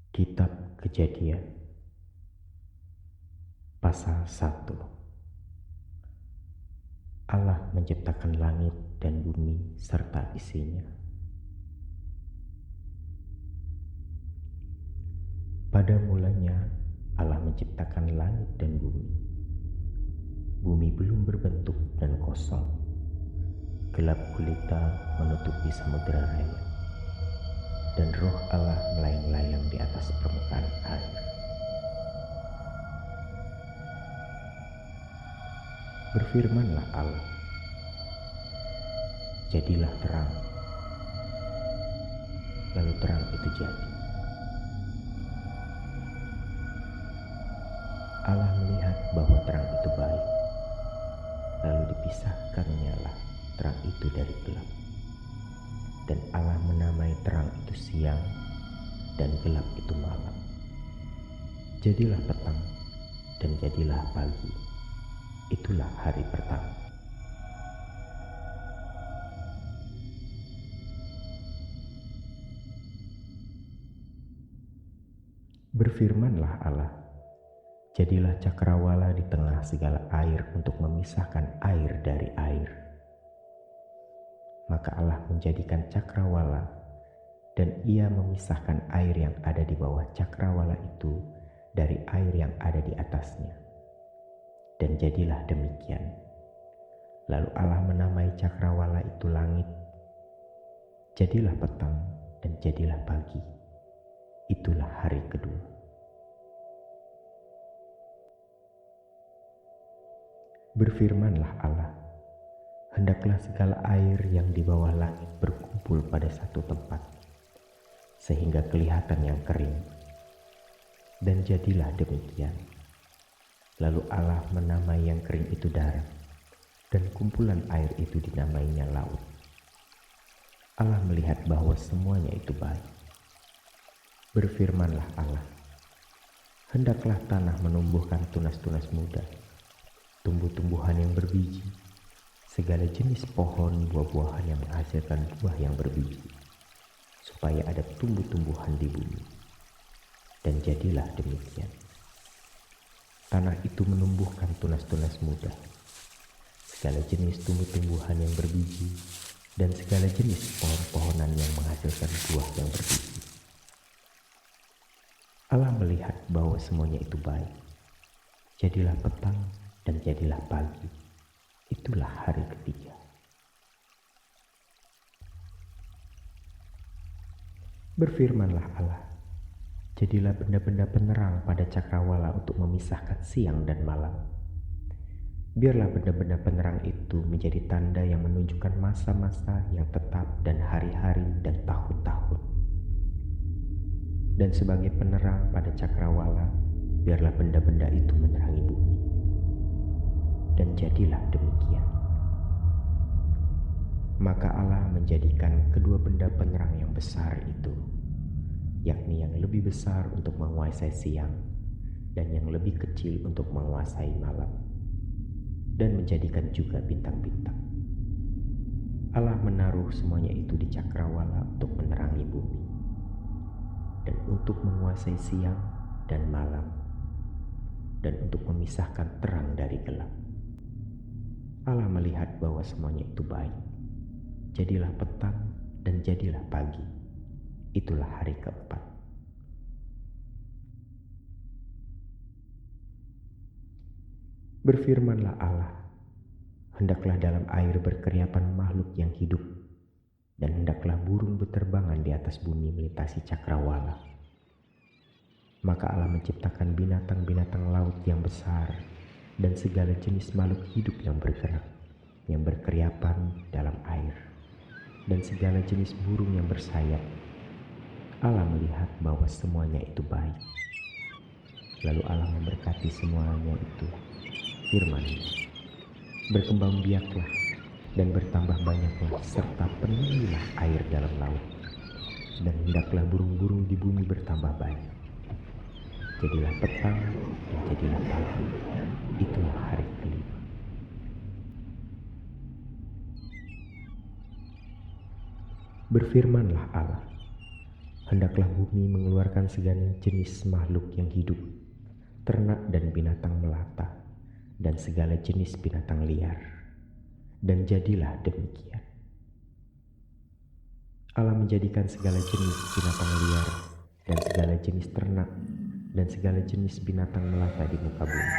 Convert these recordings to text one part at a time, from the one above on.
Kitab Kejadian Pasal 1. Allah menciptakan langit dan bumi serta isinya. Pada mulanya Allah menciptakan langit dan bumi. Bumi belum berbentuk dan kosong. Gelap gulita menutupi samudera raya. Dan roh Allah melayang-layang di atas permukaan air. Berfirmanlah Allah, jadilah terang. Lalu terang itu jadi. Allah melihat bahwa terang itu baik. Lalu dipisahkannya lah terang itu dari gelap. Dan Allah menamai terang itu siang dan gelap itu malam. Jadilah petang dan jadilah pagi. Itulah hari pertama. Berfirmanlah Allah, jadilah cakrawala di tengah segala air untuk memisahkan air dari air. Maka Allah menjadikan cakrawala, dan ia memisahkan air yang ada di bawah cakrawala itu dari air yang ada di atasnya. Dan jadilah demikian. Lalu Allah menamai cakrawala itu langit. Jadilah petang dan jadilah pagi. Itulah hari kedua. Berfirmanlah Allah, hendaklah segala air yang di bawah langit berkumpul pada satu tempat, sehingga kelihatan yang kering. Dan jadilah demikian. Lalu Allah menamai yang kering itu darat, dan kumpulan air itu dinamainya laut. Allah melihat bahwa semuanya itu baik. Berfirmanlah Allah, hendaklah tanah menumbuhkan tunas-tunas muda, tumbuh-tumbuhan yang berbiji, segala jenis pohon buah-buahan yang menghasilkan buah yang berbiji, supaya ada tumbuh-tumbuhan di bumi. Dan jadilah demikian. Tanah itu menumbuhkan tunas-tunas muda, segala jenis tumbuh-tumbuhan yang berbiji, dan segala jenis pohon-pohonan yang menghasilkan buah yang berbiji. Allah melihat bahwa semuanya itu baik. Jadilah petang dan jadilah pagi. Itulah hari ketiga. Berfirmanlah Allah, jadilah benda-benda penerang pada cakrawala untuk memisahkan siang dan malam. Biarlah benda-benda penerang itu menjadi tanda yang menunjukkan masa-masa yang tetap dan hari-hari dan tahun-tahun. Dan sebagai penerang pada cakrawala, biarlah benda-benda itu menerangi bumi. Dan jadilah demikian. Maka Allah menjadikan kedua benda penerang yang besar itu, yakni yang lebih besar untuk menguasai siang dan yang lebih kecil untuk menguasai malam, dan menjadikan juga bintang-bintang. Allah menaruh semuanya itu di cakrawala untuk menerangi bumi dan untuk menguasai siang dan malam dan untuk memisahkan terang dari gelap. Allah melihat bahwa semuanya itu baik. Jadilah petang dan jadilah pagi. Itulah hari keempat. Berfirmanlah Allah, hendaklah dalam air berkeriapan makhluk yang hidup, dan hendaklah burung berterbangan di atas bumi melintasi cakrawala. Maka Allah menciptakan binatang-binatang laut yang besar dan segala jenis makhluk hidup yang bergerak, yang berkeriapan dalam air, dan segala jenis burung yang bersayap. Allah melihat bahwa semuanya itu baik. Lalu Allah memberkati semuanya itu. Firman-Nya, berkembang biaklah dan bertambah banyaklah, serta penuhilah air dalam laut. Dan hendaklah burung-burung di bumi bertambah banyak. Jadilah petang dan jadilah pagi. Itulah hari kelima. Berfirmanlah Allah, hendaklah bumi mengeluarkan segala jenis makhluk yang hidup, ternak dan binatang melata, dan segala jenis binatang liar. Dan jadilah demikian. Allah menjadikan segala jenis binatang liar dan segala jenis ternak dan segala jenis binatang melata di muka bumi.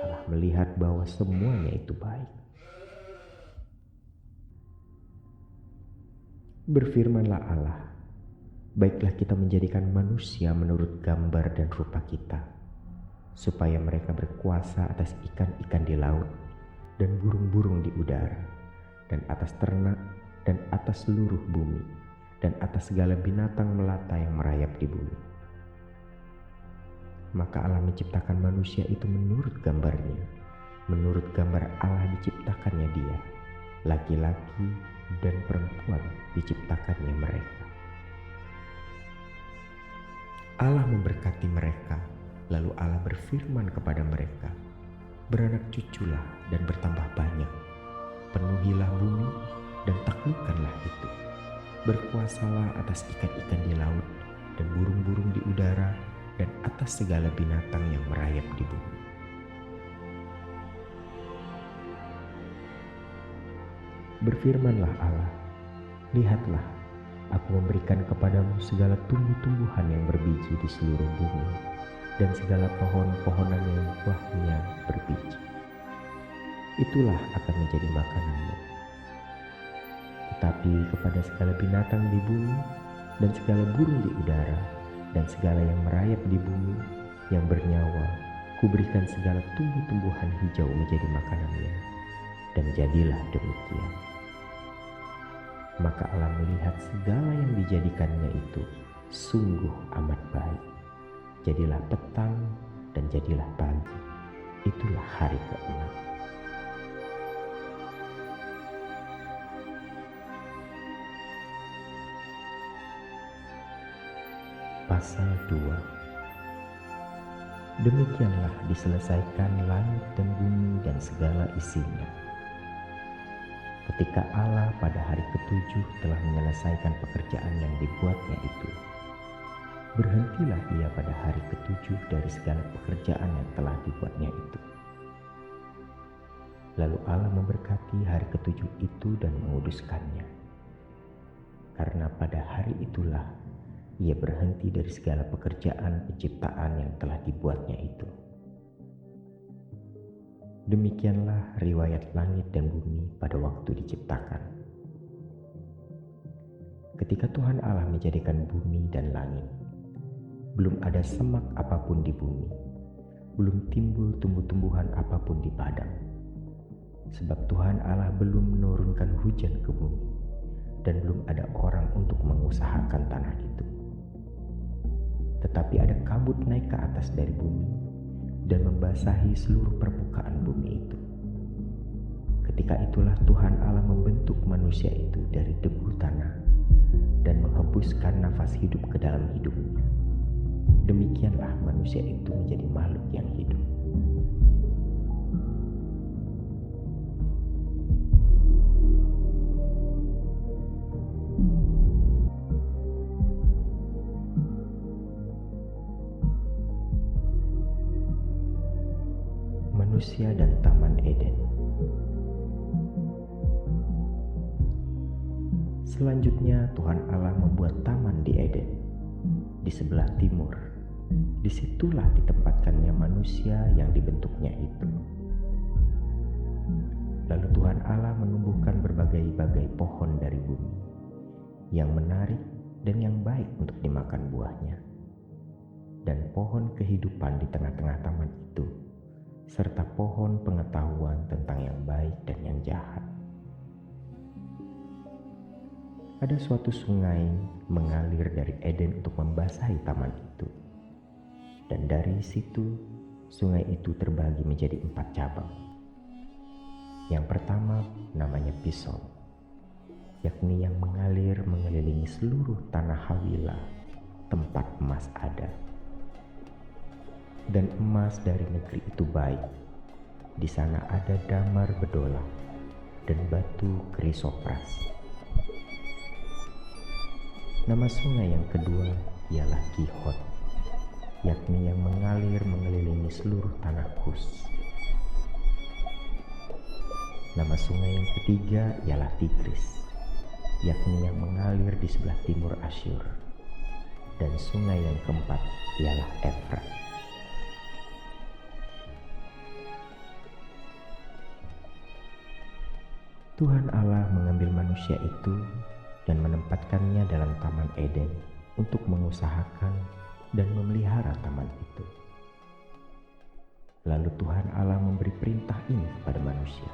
Allah melihat bahwa semuanya itu baik. Berfirmanlah Allah, baiklah kita menjadikan manusia menurut gambar dan rupa kita, supaya mereka berkuasa atas ikan-ikan di laut dan burung-burung di udara, dan atas ternak dan atas seluruh bumi, dan atas segala binatang melata yang merayap di bumi. Maka Allah menciptakan manusia itu menurut gambarnya, menurut gambar Allah diciptakannya dia, laki-laki dan perempuan diciptakannya mereka. Allah memberkati mereka, lalu Allah berfirman kepada mereka, beranak cuculah dan bertambah banyak, penuhilah bumi dan taklukkanlah itu, berkuasalah atas ikan-ikan di laut dan burung-burung di udara dan atas segala binatang yang merayap di bumi. Berfirmanlah Allah, lihatlah, aku memberikan kepadamu segala tumbuh-tumbuhan yang berbiji di seluruh bumi, dan segala pohon-pohonan yang buahnya berbiji. Itulah akan menjadi makananmu. Tetapi kepada segala binatang di bumi, dan segala burung di udara, dan segala yang merayap di bumi, yang bernyawa, kuberikan segala tumbuh-tumbuhan hijau menjadi makanannya. Dan jadilah demikian. Maka Allah melihat segala yang dijadikannya itu sungguh amat baik. Jadilah petang dan jadilah pagi. Itulah hari ke-6. Pasal 2. Demikianlah diselesaikan langit dan bumi dan segala isinya. Ketika Allah pada hari ke-7 telah menyelesaikan pekerjaan yang dibuatnya itu, berhentilah ia pada hari ke-7 dari segala pekerjaan yang telah dibuatnya itu. Lalu Allah memberkati hari ke-7 itu dan menguduskannya. Karena pada hari itulah ia berhenti dari segala pekerjaan penciptaan yang telah dibuatnya itu. Demikianlah riwayat langit dan bumi pada waktu diciptakan. Ketika Tuhan Allah menjadikan bumi dan langit, belum ada semak apapun di bumi, belum timbul tumbuh-tumbuhan apapun di padang. Sebab Tuhan Allah belum menurunkan hujan ke bumi, dan belum ada orang untuk mengusahakan tanah itu. Tetapi ada kabut naik ke atas dari bumi, dan membasahi seluruh permukaan bumi itu. Ketika itulah Tuhan Allah membentuk manusia itu dari debu tanah dan menghembuskan nafas hidup ke dalam hidungnya. Demikianlah manusia itu menjadi makhluk yang hidup. Manusia dan Taman Eden. Selanjutnya Tuhan Allah membuat taman di Eden, di sebelah timur. Disitulah ditempatkannya manusia yang dibentuknya itu. Lalu Tuhan Allah menumbuhkan berbagai-bagai pohon dari bumi, yang menarik dan yang baik untuk dimakan buahnya, dan pohon kehidupan di tengah-tengah taman itu, serta pohon pengetahuan tentang yang baik dan yang jahat. Ada suatu sungai mengalir dari Eden untuk membasahi taman itu. Dan dari situ, sungai itu terbagi menjadi 4 cabang. Yang pertama namanya Pison, yakni yang mengalir mengelilingi seluruh tanah Hawila, tempat emas ada. Dan emas dari negeri itu baik. Di sana ada damar bedola dan batu krisopras. Nama sungai yang kedua ialah Gihon, yakni yang mengalir mengelilingi seluruh tanah Kus. Nama sungai yang ketiga ialah Tigris, yakni yang mengalir di sebelah timur Asyur. Dan sungai yang keempat ialah Efrat. Tuhan Allah mengambil manusia itu dan menempatkannya dalam Taman Eden untuk mengusahakan dan memelihara taman itu. Lalu Tuhan Allah memberi perintah ini kepada manusia.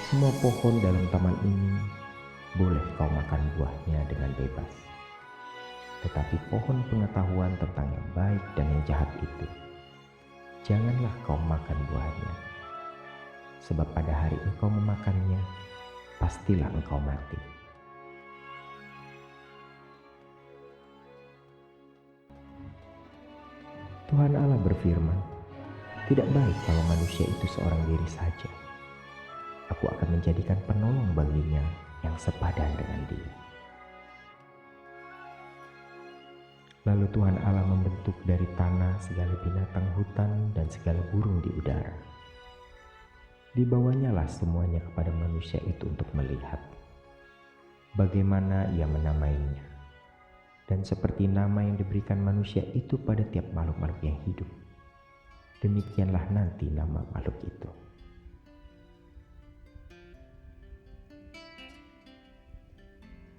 Semua pohon dalam taman ini boleh kau makan buahnya dengan bebas. Tetapi pohon pengetahuan tentang yang baik dan yang jahat itu, janganlah kau makan buahnya. Sebab pada hari engkau memakannya, pastilah engkau mati. Tuhan Allah berfirman, tidak baik kalau manusia itu seorang diri saja. Aku akan menjadikan penolong baginya yang sepadan dengan dia. Lalu Tuhan Allah membentuk dari tanah segala binatang hutan dan segala burung di udara. Dibawanyalah semuanya kepada manusia itu untuk melihat bagaimana ia menamainya. Dan seperti nama yang diberikan manusia itu pada tiap makhluk-makhluk yang hidup, demikianlah nanti nama makhluk itu.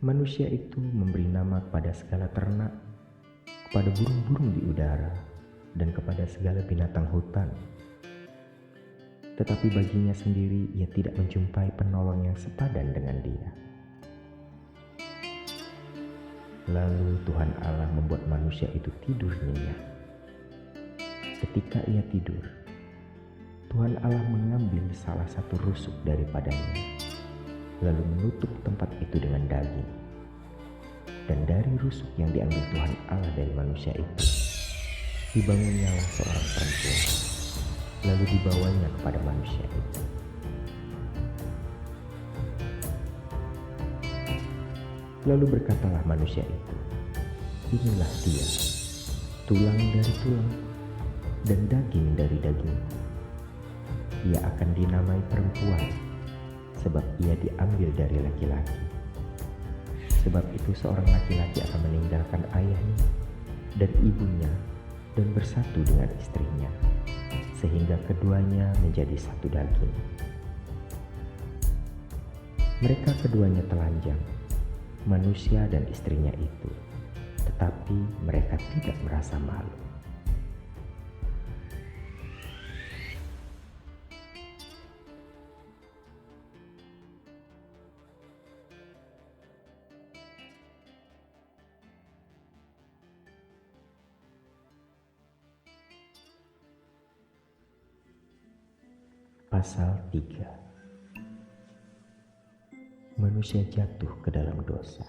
Manusia itu memberi nama kepada segala ternak, kepada burung-burung di udara, dan kepada segala binatang hutan. Tetapi baginya sendiri ia tidak menjumpai penolong yang sepadan dengan dia. Lalu Tuhan Allah membuat manusia itu tidur nyenyak. Ketika ia tidur, Tuhan Allah mengambil salah satu rusuk daripadanya, lalu menutup tempat itu dengan daging. Dan dari rusuk yang diambil Tuhan Allah dari manusia itu, dibangunnyalah seorang perempuan, lalu dibawanya kepada manusia itu. Lalu berkatalah manusia itu, inilah dia, tulang dari tulang dan daging dari daging. Ia akan dinamai perempuan, sebab ia diambil dari laki-laki. Sebab itu seorang laki-laki akan meninggalkan ayahnya dan ibunya dan bersatu dengan istrinya, sehingga keduanya menjadi satu daging. Mereka keduanya telanjang, manusia dan istrinya itu, tetapi mereka tidak merasa malu. Pasal 3. Manusia jatuh ke dalam dosa.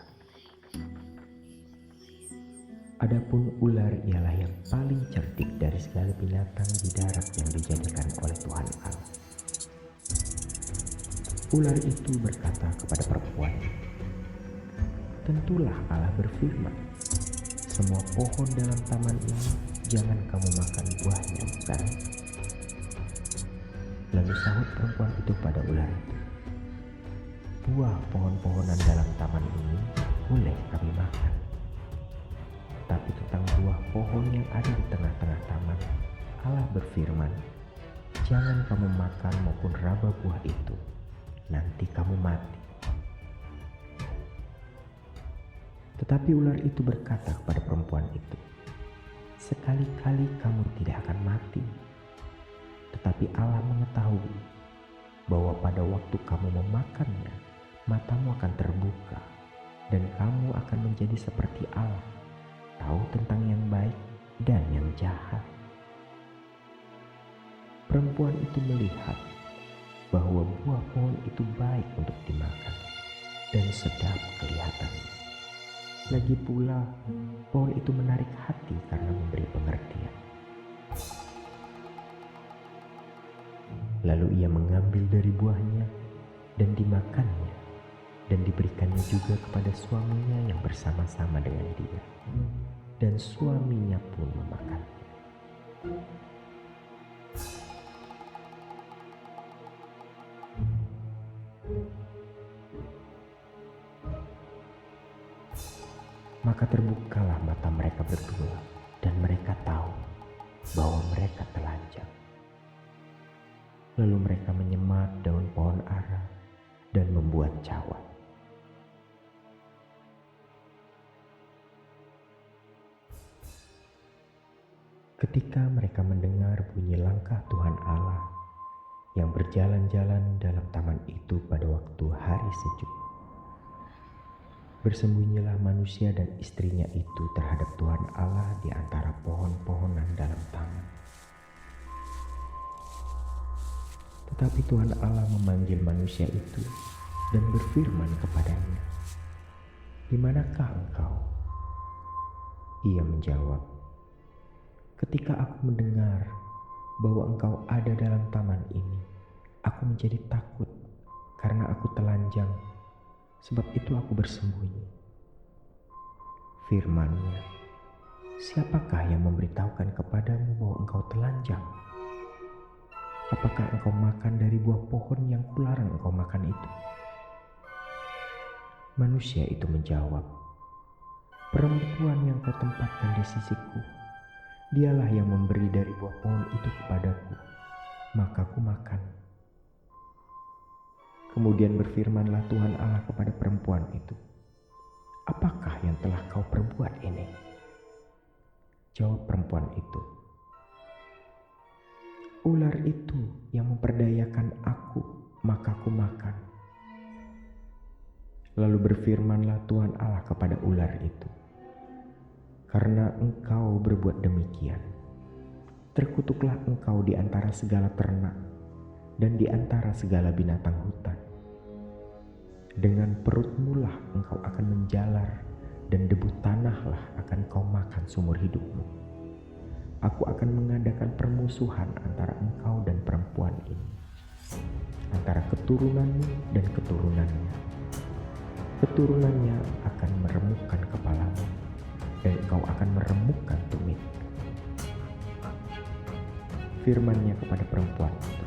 Adapun ular ialah yang paling cerdik dari segala binatang di darat yang dijadikan oleh Tuhan Allah. Ular itu berkata kepada perempuan, tentulah Allah berfirman, semua pohon dalam taman ini jangan kamu makan buahnya, bukan? Lalu sahut perempuan itu pada ular itu, buah pohon-pohonan dalam taman ini boleh kami makan. Tapi tentang buah pohon yang ada di tengah-tengah taman, Allah berfirman, jangan kamu makan maupun raba buah itu, nanti kamu mati. Tetapi ular itu berkata kepada perempuan itu, sekali-kali kamu tidak akan mati. Tetapi Allah mengetahui bahwa pada waktu kamu memakannya, matamu akan terbuka dan kamu akan menjadi seperti Allah, tahu tentang yang baik dan yang jahat. Perempuan itu melihat bahwa buah pohon itu baik untuk dimakan dan sedap kelihatannya. Lagi pula pohon itu menarik hati karena memberi pengertian. Lalu ia mengambil dari buahnya dan dimakannya, dan diberikannya juga kepada suaminya yang bersama-sama dengan dia, dan suaminya pun memakan. Maka terbukalah mata mereka berdua, dan mereka tahu bahwa mereka telanjang. Lalu mereka menyemat daun pohon ara dan membuat cawan. Ketika mereka mendengar bunyi langkah Tuhan Allah yang berjalan-jalan dalam taman itu pada waktu hari sejuk, bersembunyilah manusia dan istrinya itu terhadap Tuhan Allah di antara pohon-pohonan dalam taman. Tetapi Tuhan Allah memanggil manusia itu dan berfirman kepadanya, "Di manakah engkau?" Ia menjawab, "Ketika aku mendengar bahwa engkau ada dalam taman ini, aku menjadi takut karena aku telanjang. Sebab itu aku bersembunyi." Firman-Nya, "Siapakah yang memberitahukan kepadamu bahwa engkau telanjang? Apakah engkau makan dari buah pohon yang kularang engkau makan itu?" Manusia itu menjawab, "Perempuan yang kau tempatkan di sisiku, dialah yang memberi dari buah pohon itu kepadaku, maka ku makan." Kemudian berfirmanlah Tuhan Allah kepada perempuan itu, "Apakah yang telah kau perbuat ini?" Jawab perempuan itu, "Ular itu yang memperdayakan aku, maka ku makan." Lalu berfirmanlah Tuhan Allah kepada ular itu, "Karena engkau berbuat demikian, terkutuklah engkau di antara segala ternak dan di antara segala binatang hutan. Dengan perutmu lah engkau akan menjalar, dan debu tanahlah akan kau makan seumur hidupmu. Aku akan mengadakan permusuhan antara engkau dan perempuan ini, antara keturunanmu dan keturunannya. Keturunannya akan meremukkan kepalamu, dan engkau akan meremukkan tumit." Firman-Nya kepada perempuan itu,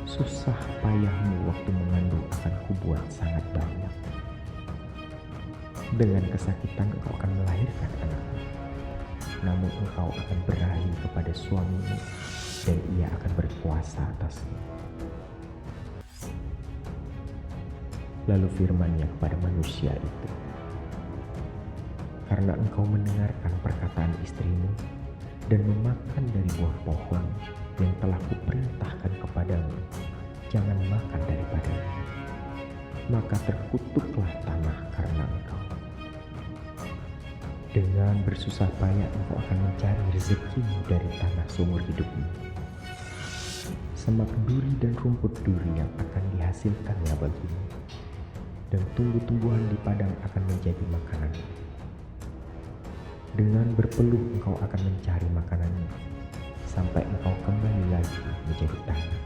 "Susah payahmu waktu mengandung akan kubuat sangat banyak. Dengan kesakitan engkau akan melahirkan anak. Namun engkau akan berahi kepada suamimu, dan ia akan berkuasa atasmu." Lalu firman-Nya kepada manusia itu, "Karena engkau mendengarkan perkataan istrimu dan memakan dari buah pohon yang telah kuperintahkan kepadamu, jangan makan daripadanya, maka terkutuklah tanah karena engkau. Dengan bersusah payah engkau akan mencari rezekimu dari tanah seumur hidupmu. Semak duri dan rumput duri yang akan dihasilkannya bagimu, dan tumbuh-tumbuhan di padang akan menjadi makananmu. Dengan berpeluh engkau akan mencari makananmu, sampai engkau kembali lagi menjadi tanah,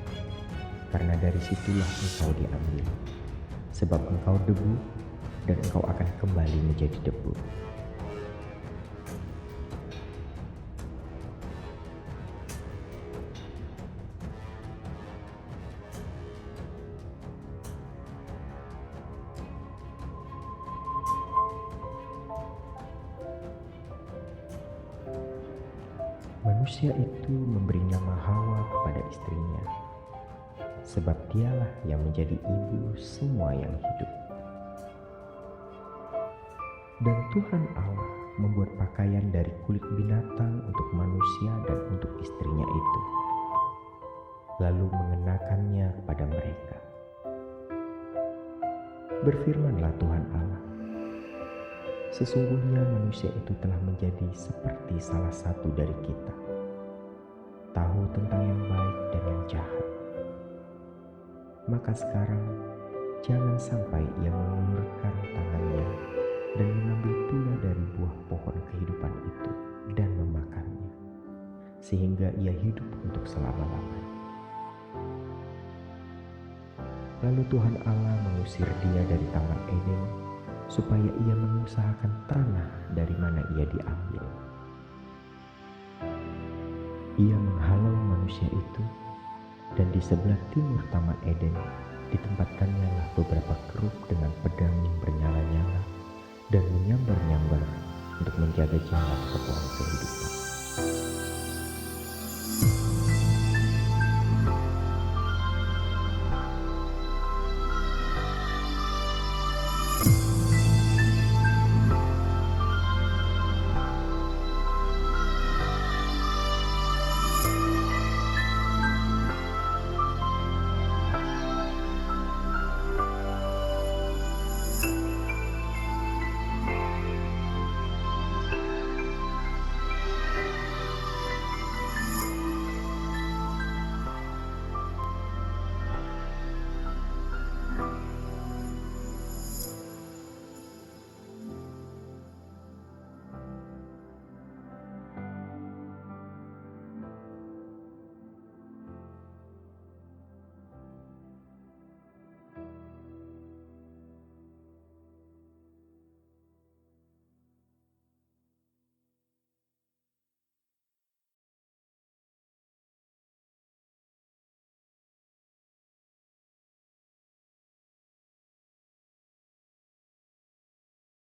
karena dari situlah engkau diambil. Sebab engkau debu, dan engkau akan kembali menjadi debu." Manusia itu memberi nama Hawa kepada istrinya, sebab dialah yang menjadi ibu semua yang hidup. Dan Tuhan Allah membuat pakaian dari kulit binatang untuk manusia dan untuk istrinya itu, lalu mengenakannya kepada mereka. Berfirmanlah Tuhan Allah, "Sesungguhnya manusia itu telah menjadi seperti salah satu dari kita, tahu tentang yang baik dan yang jahat. Maka sekarang jangan sampai ia mengulurkan tangannya dan mengambil pula dari buah pohon kehidupan itu dan memakannya, sehingga ia hidup untuk selama-lamanya." Lalu Tuhan Allah mengusir dia dari Taman Eden supaya ia mengusahakan tanah dari mana ia diambil. Ia menghalau manusia itu, dan di sebelah timur Taman Eden ditempatkannya beberapa kerub dengan pedang yang bernyala-nyala dan menyambar-nyambar untuk menjaga jalan ke pohon kehidupan.